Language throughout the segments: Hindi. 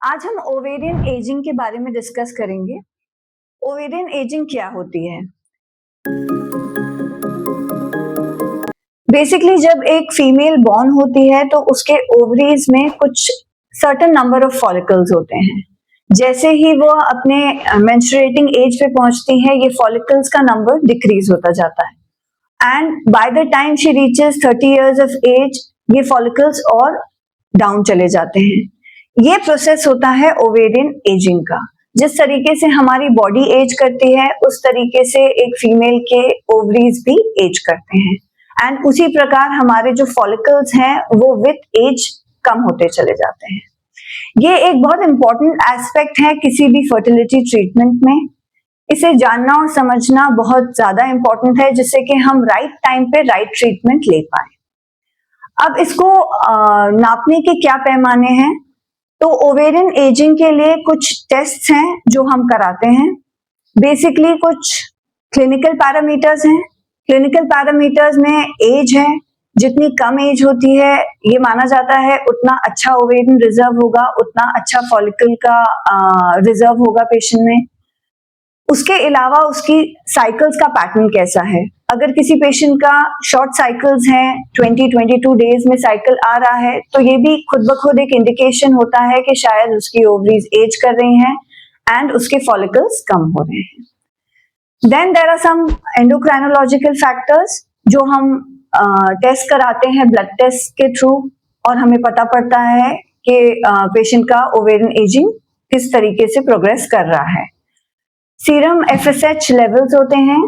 आज हम ओवेरियन एजिंग के बारे में डिस्कस करेंगे। ओवेरियन एजिंग क्या होती है? बेसिकली जब एक फीमेल बॉर्न होती है तो उसके ओवरीज में कुछ सर्टेन नंबर ऑफ फॉलिकल्स होते हैं। जैसे ही वो अपने मेंस्ट्रुएटिंग एज पे पहुंचती है, ये फॉलिकल्स का नंबर डिक्रीज होता जाता है and by the time she reaches 30 years of age, ये फॉलिकल्स और डाउन चले जाते हैं। ये प्रोसेस होता है ओवेरियन एजिंग का। जिस तरीके से हमारी बॉडी एज करती है, उस तरीके से एक फीमेल के ओवरीज भी एज करते हैं एंड उसी प्रकार हमारे जो फॉलिकल्स हैं वो विथ एज कम होते चले जाते हैं। ये एक बहुत इंपॉर्टेंट एस्पेक्ट है किसी भी फर्टिलिटी ट्रीटमेंट में। इसे जानना और समझना बहुत ज्यादा इंपॉर्टेंट है, जिससे कि हम राइट टाइम पे राइट ट्रीटमेंट ले पाए। अब इसको नापने के क्या पैमाने हैं? तो ओवेरियन एजिंग के लिए कुछ टेस्ट्स हैं जो हम कराते हैं। बेसिकली कुछ क्लिनिकल पैरामीटर्स हैं। क्लिनिकल पैरामीटर्स में एज है, जितनी कम एज होती है ये माना जाता है उतना अच्छा ओवेरियन रिजर्व होगा, उतना अच्छा फॉलिकल का रिजर्व होगा पेशेंट में। उसके अलावा उसकी साइकिल्स का पैटर्न कैसा है। अगर किसी पेशेंट का शॉर्ट साइकिल्स हैं, 20-22 डेज में साइकिल आ रहा है, तो ये भी खुद ब खुद एक इंडिकेशन होता है कि शायद उसकी ओवरीज एज कर रही हैं एंड उसके फॉलिकल्स कम हो रहे हैं। Then there are some endocrinological factors जो हम टेस्ट कराते हैं ब्लड टेस्ट के थ्रू, और हमें पता पड़ता है कि पेशेंट का ओवेरियन एजिंग किस तरीके से प्रोग्रेस कर रहा है। सीरम FSH लेवल्स होते हैं।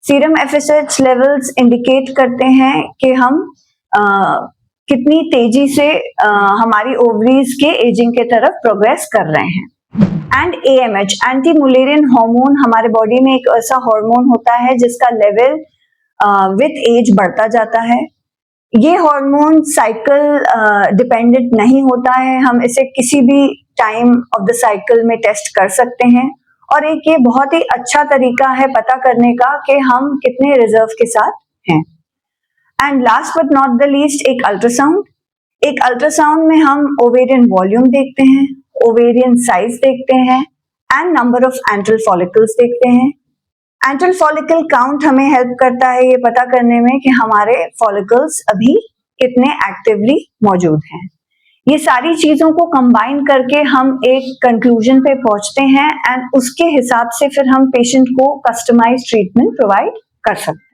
सीरम FSH लेवल्स इंडिकेट करते हैं कि हम कितनी तेजी से हमारी ओवरीज के एजिंग के तरफ प्रोग्रेस कर रहे हैं। And AMH anti Mullerian hormone हमारे बॉडी में एक ऐसा हार्मोन होता है जिसका लेवल विथ एज बढ़ता जाता है। ये हार्मोन साइकिल डिपेंडेंट नहीं होता है, हम इसे किसी भी टाइम ऑफ द साइकिल में टेस्ट कर सकते हैं, और एक ये बहुत ही अच्छा तरीका है पता करने का कि हम कितने रिजर्व के साथ हैं। And last but not the least एक अल्ट्रासाउंड। एक अल्ट्रासाउंड में हम ओवेरियन वॉल्यूम देखते हैं, ओवेरियन साइज देखते हैं and number of enteral follicles देखते हैं। एंट्रल फॉलिकल काउंट हमें हेल्प करता है ये पता करने में कि हमारे फॉलिकल्स अभी कितने एक्टिवली मौजूद हैं। ये सारी चीजों को कंबाइन करके हम एक कंक्लूजन पे पहुंचते हैं एंड उसके हिसाब से फिर हम पेशेंट को कस्टमाइज्ड ट्रीटमेंट प्रोवाइड कर सकते हैं।